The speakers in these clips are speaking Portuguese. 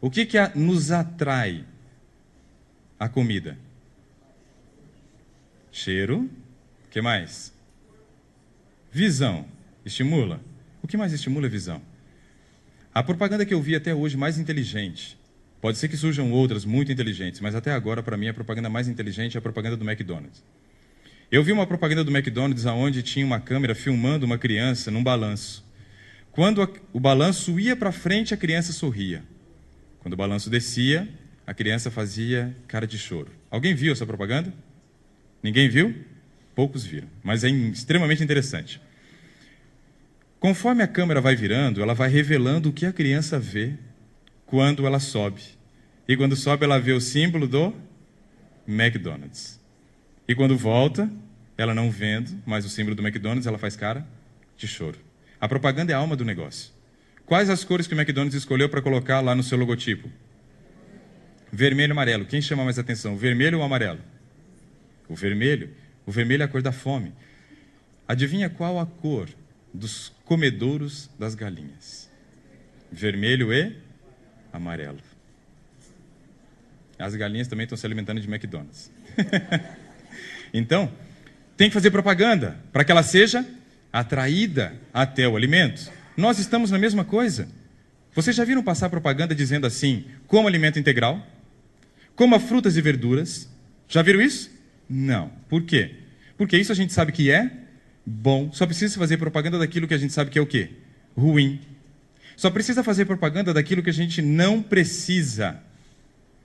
O que nos atrai a comida? Cheiro. O que mais? Visão. Estimula. O que mais estimula a visão? A propaganda que eu vi até hoje mais inteligente, pode ser que surjam outras muito inteligentes, mas até agora, para mim, a propaganda mais inteligente é a propaganda do McDonald's. Eu vi uma propaganda do McDonald's onde tinha uma câmera filmando uma criança num balanço. Quando o balanço ia para frente, a criança sorria. Quando o balanço descia, a criança fazia cara de choro. Alguém viu essa propaganda? Ninguém viu? Poucos viram, mas é extremamente interessante. Conforme a câmera vai virando, ela vai revelando o que a criança vê quando ela sobe. E quando sobe, ela vê o símbolo do McDonald's. E quando volta, ela não vendo mais o símbolo do McDonald's, ela faz cara de choro. A propaganda é a alma do negócio. Quais as cores que o McDonald's escolheu para colocar lá no seu logotipo? Vermelho e amarelo. Quem chama mais atenção, o vermelho ou o amarelo? O vermelho. O vermelho é a cor da fome. Adivinha qual a cor dos comedouros das galinhas? Vermelho e amarelo. As galinhas também estão se alimentando de McDonald's. Então, tem que fazer propaganda para que ela seja atraída até o alimento. Nós estamos na mesma coisa. Vocês já viram passar propaganda dizendo assim, coma alimento integral, coma frutas e verduras? Já viram isso? Não. Por quê? Porque isso a gente sabe que é bom. Só precisa fazer propaganda daquilo que a gente sabe que é o quê? Ruim. Só precisa fazer propaganda daquilo que a gente não precisa.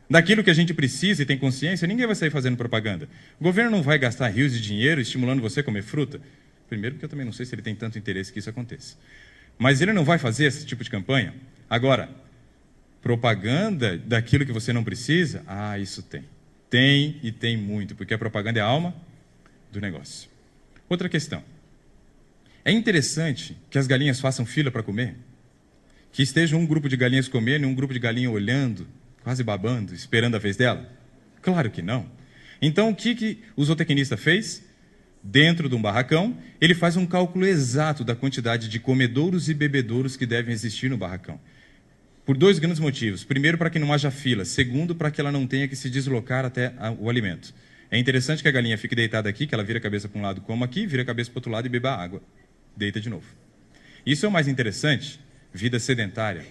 Daquilo que a gente precisa e tem consciência, ninguém vai sair fazendo propaganda. O governo não vai gastar rios de dinheiro estimulando você a comer fruta. Primeiro, porque eu também não sei se ele tem tanto interesse que isso aconteça. Mas ele não vai fazer esse tipo de campanha. Agora, propaganda daquilo que você não precisa, isso tem. Tem e tem muito, porque a propaganda é a alma do negócio. Outra questão. É interessante que as galinhas façam fila para comer? Que esteja um grupo de galinhas comendo e um grupo de galinhas olhando, quase babando, esperando a vez dela? Claro que não. Então, o que o zootecnista fez? Dentro de um barracão, ele faz um cálculo exato da quantidade de comedouros e bebedouros que devem existir no barracão. Por dois grandes motivos. Primeiro, para que não haja fila. Segundo, para que ela não tenha que se deslocar até o alimento. É interessante que a galinha fique deitada aqui, que ela vira a cabeça para um lado, coma aqui, vira a cabeça para o outro lado e beba água. Deita de novo. Isso é o mais interessante, vida sedentária.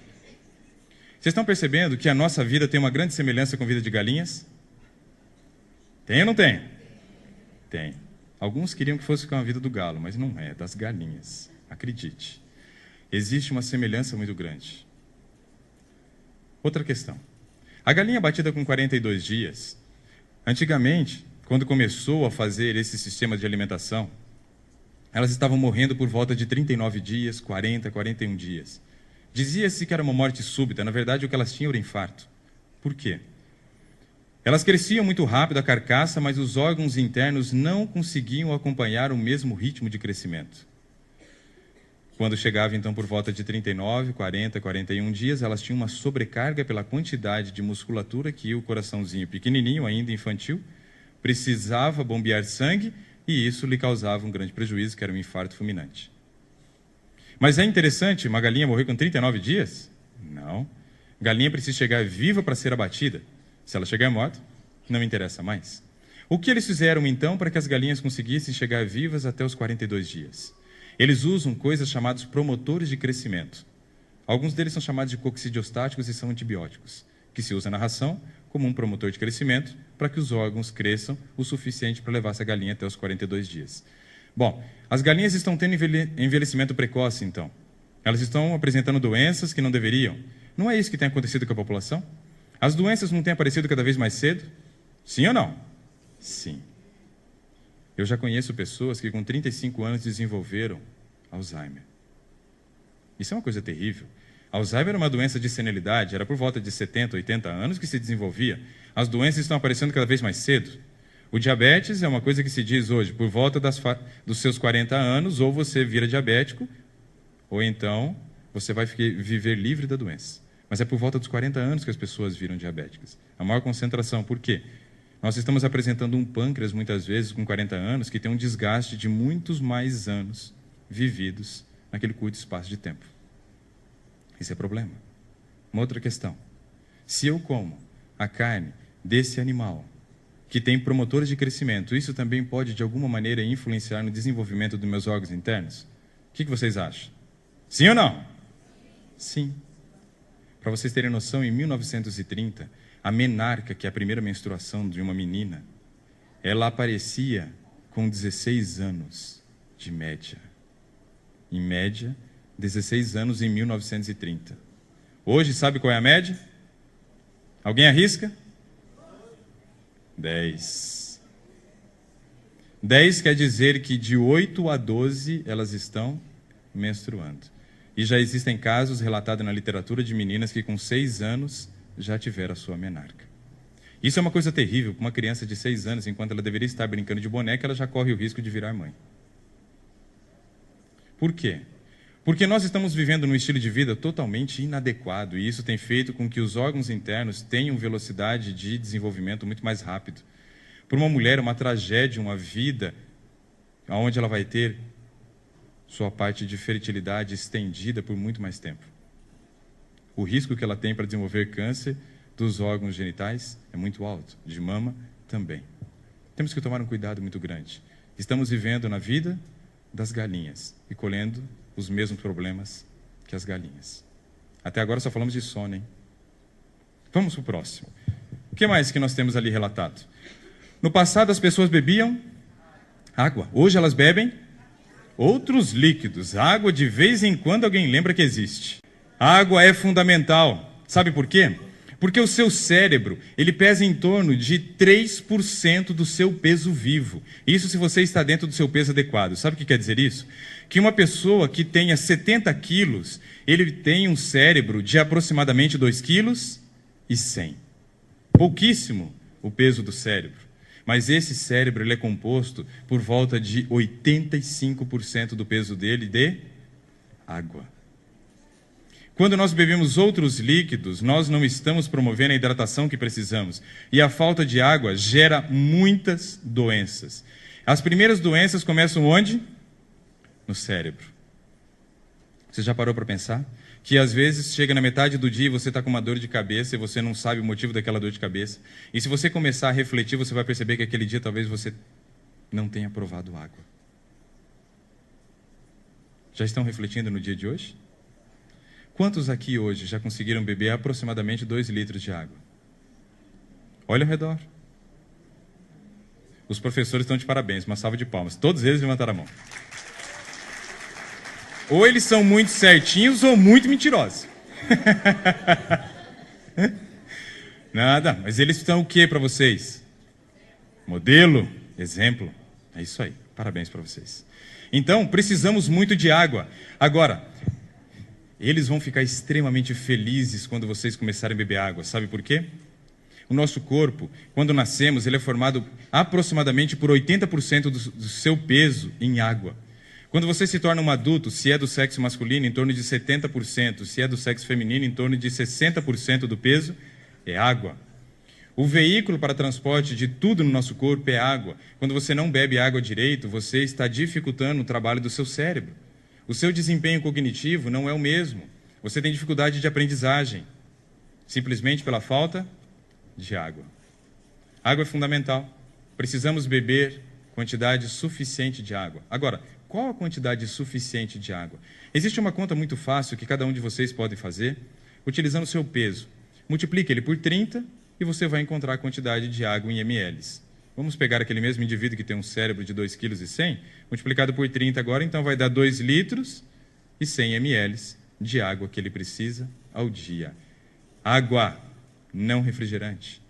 Vocês estão percebendo que a nossa vida tem uma grande semelhança com a vida de galinhas? Tem ou não tem? Tem. Alguns queriam que fosse com a vida do galo, mas não é, das galinhas. Acredite. Existe uma semelhança muito grande. Outra questão. A galinha batida com 42 dias, antigamente, quando começou a fazer esse sistema de alimentação, elas estavam morrendo por volta de 39 dias, 40, 41 dias. Dizia-se que era uma morte súbita, na verdade o que elas tinham era infarto. Por quê? Elas cresciam muito rápido a carcaça, mas os órgãos internos não conseguiam acompanhar o mesmo ritmo de crescimento. Quando chegava, então, por volta de 39, 40, 41 dias, elas tinham uma sobrecarga pela quantidade de musculatura que o coraçãozinho pequenininho, ainda infantil, precisava bombear sangue e isso lhe causava um grande prejuízo, que era um infarto fulminante. Mas é interessante, uma galinha morrer com 39 dias? Não. Galinha precisa chegar viva para ser abatida. Se ela chegar morta, não interessa mais. O que eles fizeram, então, para que as galinhas conseguissem chegar vivas até os 42 dias? Eles usam coisas chamadas promotores de crescimento. Alguns deles são chamados de coccidiostáticos e são antibióticos, que se usa na ração como um promotor de crescimento para que os órgãos cresçam o suficiente para levar essa galinha até os 42 dias. Bom, as galinhas estão tendo envelhecimento precoce, então. Elas estão apresentando doenças que não deveriam. Não é isso que tem acontecido com a população? As doenças não têm aparecido cada vez mais cedo? Sim ou não? Sim. Eu já conheço pessoas que com 35 anos desenvolveram Alzheimer. Isso é uma coisa terrível. Alzheimer era uma doença de senilidade, era por volta de 70, 80 anos que se desenvolvia. As doenças estão aparecendo cada vez mais cedo. O diabetes é uma coisa que se diz hoje, por volta dos seus 40 anos, ou você vira diabético, ou então você vai viver livre da doença. Mas é por volta dos 40 anos que as pessoas viram diabéticas. A maior concentração. Por quê? Nós estamos apresentando um pâncreas, muitas vezes, com 40 anos, que tem um desgaste de muitos mais anos vividos naquele curto espaço de tempo. Esse é problema. Uma outra questão. Se eu como a carne desse animal, que tem promotores de crescimento, isso também pode, de alguma maneira, influenciar no desenvolvimento dos meus órgãos internos? O que vocês acham? Sim ou não? Sim. Para vocês terem noção, em 1930, a menarca, que é a primeira menstruação de uma menina, ela aparecia com 16 anos de média. Em média, 16 anos em 1930. Hoje, sabe qual é a média? Alguém arrisca? 10. 10 quer dizer que de 8 a 12 elas estão menstruando. E já existem casos relatados na literatura de meninas que com 6 anos já tiveram a sua menarca. Isso é uma coisa terrível para uma criança de 6 anos, enquanto ela deveria estar brincando de boneca, ela já corre o risco de virar mãe. Por quê? Porque nós estamos vivendo num estilo de vida totalmente inadequado, e isso tem feito com que os órgãos internos tenham velocidade de desenvolvimento muito mais rápido. Para uma mulher, uma tragédia, uma vida onde ela vai ter sua parte de fertilidade estendida por muito mais tempo. O risco que ela tem para desenvolver câncer dos órgãos genitais é muito alto, de mama também. Temos que tomar um cuidado muito grande. Estamos vivendo na vida das galinhas e colhendo os mesmos problemas que as galinhas. Até agora só falamos de sono, hein? Vamos para o próximo. O que mais que nós temos ali relatado? No passado as pessoas bebiam água. Hoje elas bebem outros líquidos. A água de vez em quando alguém lembra que existe. A água é fundamental. Sabe por quê? Porque o seu cérebro, ele pesa em torno de 3% do seu peso vivo. Isso se você está dentro do seu peso adequado. Sabe o que quer dizer isso? Que uma pessoa que tenha 70 quilos, ele tem um cérebro de aproximadamente 2,1 kg. Pouquíssimo o peso do cérebro. Mas esse cérebro ele é composto por volta de 85% do peso dele de água. Quando nós bebemos outros líquidos, nós não estamos promovendo a hidratação que precisamos. E a falta de água gera muitas doenças. As primeiras doenças começam onde? No cérebro. Você já parou para pensar? Que às vezes chega na metade do dia e você está com uma dor de cabeça e você não sabe o motivo daquela dor de cabeça. E se você começar a refletir, você vai perceber que aquele dia talvez você não tenha provado água. Já estão refletindo no dia de hoje? Quantos aqui hoje já conseguiram beber aproximadamente 2 litros de água? Olha ao redor. Os professores estão de parabéns, uma salva de palmas. Todos eles levantaram a mão. Ou eles são muito certinhos ou muito mentirosos. Nada, mas eles são o que para vocês? Modelo, exemplo. É isso aí, parabéns para vocês. Então, precisamos muito de água. Agora, eles vão ficar extremamente felizes quando vocês começarem a beber água. Sabe por quê? O nosso corpo, quando nascemos, ele é formado aproximadamente por 80% do seu peso em água. Quando você se torna um adulto, se é do sexo masculino, em torno de 70%, se é do sexo feminino, em torno de 60% do peso é água. O veículo para transporte de tudo no nosso corpo é água. Quando você não bebe água direito, você está dificultando o trabalho do seu cérebro. O seu desempenho cognitivo não é o mesmo. Você tem dificuldade de aprendizagem, simplesmente pela falta de água. Água é fundamental. Precisamos beber quantidade suficiente de água. Agora, qual a quantidade suficiente de água? Existe uma conta muito fácil que cada um de vocês pode fazer, utilizando o seu peso. Multiplique ele por 30 e você vai encontrar a quantidade de água em ml. Vamos pegar aquele mesmo indivíduo que tem um cérebro de 2,1 kg, multiplicado por 30 agora, então vai dar 2 litros e 100 ml de água que ele precisa ao dia. Água, não refrigerante.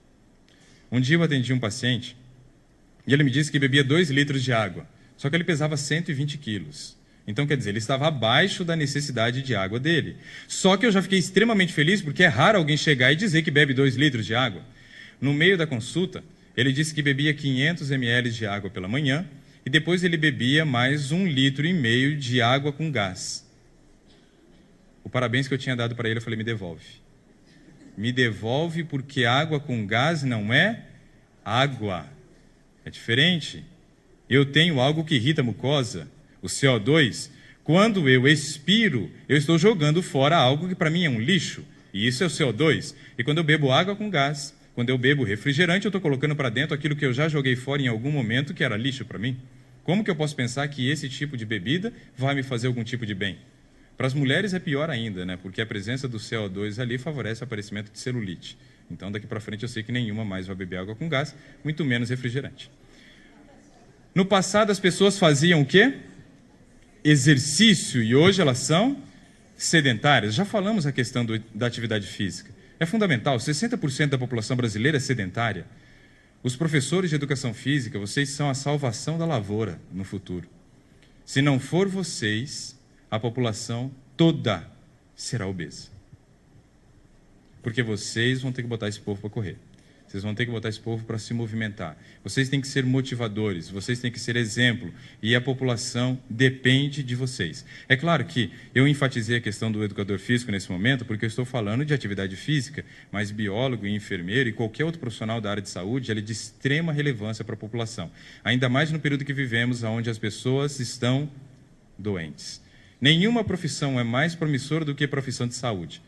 Um dia eu atendi um paciente e ele me disse que bebia 2 litros de água, só que ele pesava 120 quilos. Então, quer dizer, ele estava abaixo da necessidade de água dele. Só que eu já fiquei extremamente feliz, porque é raro alguém chegar e dizer que bebe 2 litros de água. No meio da consulta, ele disse que bebia 500 ml de água pela manhã e depois ele bebia mais 1,5 litro de água com gás. O parabéns que eu tinha dado para ele, eu falei, me devolve. Me devolve porque água com gás não é água. É diferente. Eu tenho algo que irrita a mucosa, o CO2. Quando eu expiro, eu estou jogando fora algo que para mim é um lixo. E isso é o CO2. E quando eu bebo água com gás, quando eu bebo refrigerante, eu estou colocando para dentro aquilo que eu já joguei fora em algum momento, que era lixo para mim. Como que eu posso pensar que esse tipo de bebida vai me fazer algum tipo de bem? Para as mulheres é pior ainda, né? Porque a presença do CO2 ali favorece o aparecimento de celulite. Então, daqui para frente, eu sei que nenhuma mais vai beber água com gás, muito menos refrigerante. No passado, as pessoas faziam o quê? Exercício, e hoje elas são sedentárias. Já falamos a questão da atividade física. É fundamental, 60% da população brasileira é sedentária. Os professores de educação física, vocês são a salvação da lavoura no futuro. Se não for vocês, a população toda será obesa. Porque vocês vão ter que botar esse povo para correr. Vocês vão ter que botar esse povo para se movimentar. Vocês têm que ser motivadores, vocês têm que ser exemplo. E a população depende de vocês. É claro que eu enfatizei a questão do educador físico nesse momento, porque eu estou falando de atividade física, mas biólogo e enfermeiro e qualquer outro profissional da área de saúde, ele é de extrema relevância para a população. Ainda mais no período que vivemos, onde as pessoas estão doentes. Nenhuma profissão é mais promissora do que a profissão de saúde.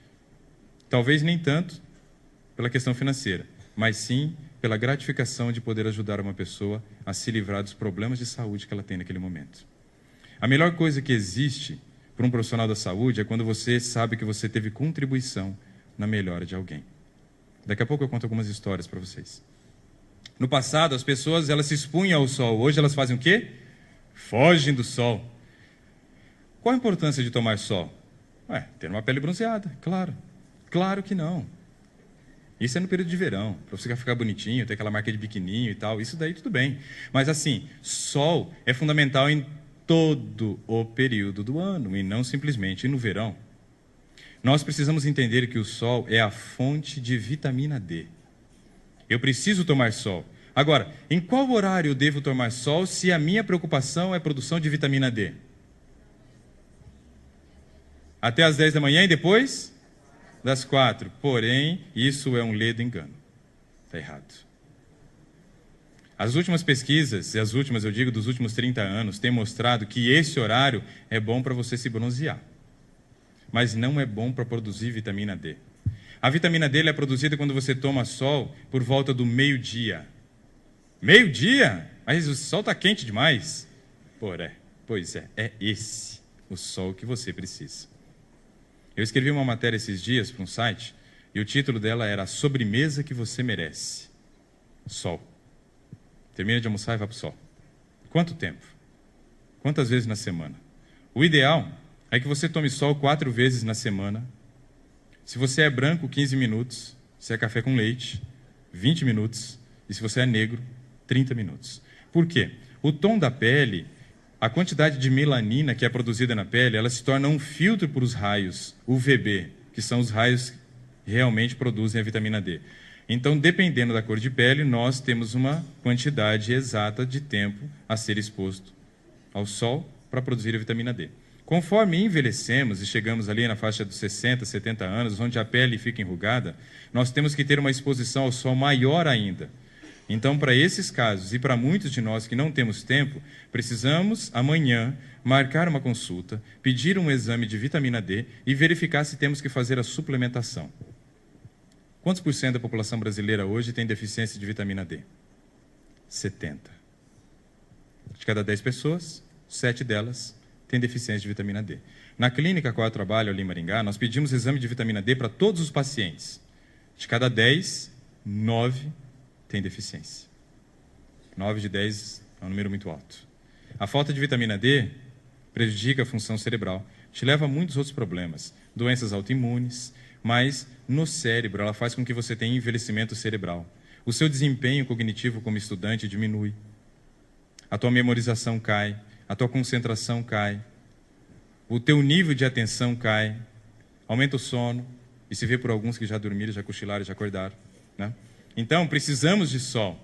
Talvez nem tanto pela questão financeira, mas sim pela gratificação de poder ajudar uma pessoa a se livrar dos problemas de saúde que ela tem naquele momento. A melhor coisa que existe para um profissional da saúde é quando você sabe que você teve contribuição na melhora de alguém. Daqui a pouco eu conto algumas histórias para vocês. No passado, as pessoas elas se expunham ao sol. Hoje elas fazem o quê? Fogem do sol. Qual a importância de tomar sol? Ter uma pele bronzeada, claro. Claro que não. Isso é no período de verão, para você ficar bonitinho, ter aquela marca de biquininho e tal, isso daí tudo bem. Mas assim, sol é fundamental em todo o período do ano e não simplesmente no verão. Nós precisamos entender que o sol é a fonte de vitamina D. Eu preciso tomar sol. Agora, em qual horário eu devo tomar sol se a minha preocupação é a produção de vitamina D? Até às 10 da manhã e depois? Das 4. Porém, isso é um ledo engano. Está errado. As últimas pesquisas, e as últimas, eu digo, dos últimos 30 anos, têm mostrado que esse horário é bom para você se bronzear. Mas não é bom para produzir vitamina D. A vitamina D é produzida quando você toma sol por volta do meio-dia. Meio-dia? Mas o sol está quente demais. Pois é esse o sol que você precisa. Eu escrevi uma matéria esses dias para um site e o título dela era A Sobremesa que Você Merece. Sol. Termina de almoçar e vai para o sol. Quanto tempo? Quantas vezes na semana? O ideal é que você tome sol 4 vezes na semana. Se você é branco, 15 minutos. Se é café com leite, 20 minutos. E se você é negro, 30 minutos. Por quê? O tom da pele, a quantidade de melanina que é produzida na pele, ela se torna um filtro para os raios UVB, que são os raios que realmente produzem a vitamina D. Então, dependendo da cor de pele, nós temos uma quantidade exata de tempo a ser exposto ao sol para produzir a vitamina D. Conforme envelhecemos e chegamos ali na faixa dos 60, 70 anos, onde a pele fica enrugada, nós temos que ter uma exposição ao sol maior ainda. Então, para esses casos e para muitos de nós que não temos tempo, precisamos amanhã marcar uma consulta, pedir um exame de vitamina D e verificar se temos que fazer a suplementação. Quantos por cento da população brasileira hoje tem deficiência de vitamina D? 70. De cada 10 pessoas, 7 delas têm deficiência de vitamina D. Na clínica a qual eu trabalho ali em Maringá, nós pedimos exame de vitamina D para todos os pacientes. De cada 10, 9 tem deficiência. 9 de 10 é um número muito alto. A falta de vitamina D prejudica a função cerebral, te leva a muitos outros problemas, doenças autoimunes, mas no cérebro ela faz com que você tenha envelhecimento cerebral. O seu desempenho cognitivo como estudante diminui. A tua memorização cai, a tua concentração cai, o teu nível de atenção cai, aumenta o sono, e se vê por alguns que já dormiram, já cochilaram, já acordaram, né? Então, precisamos de sol.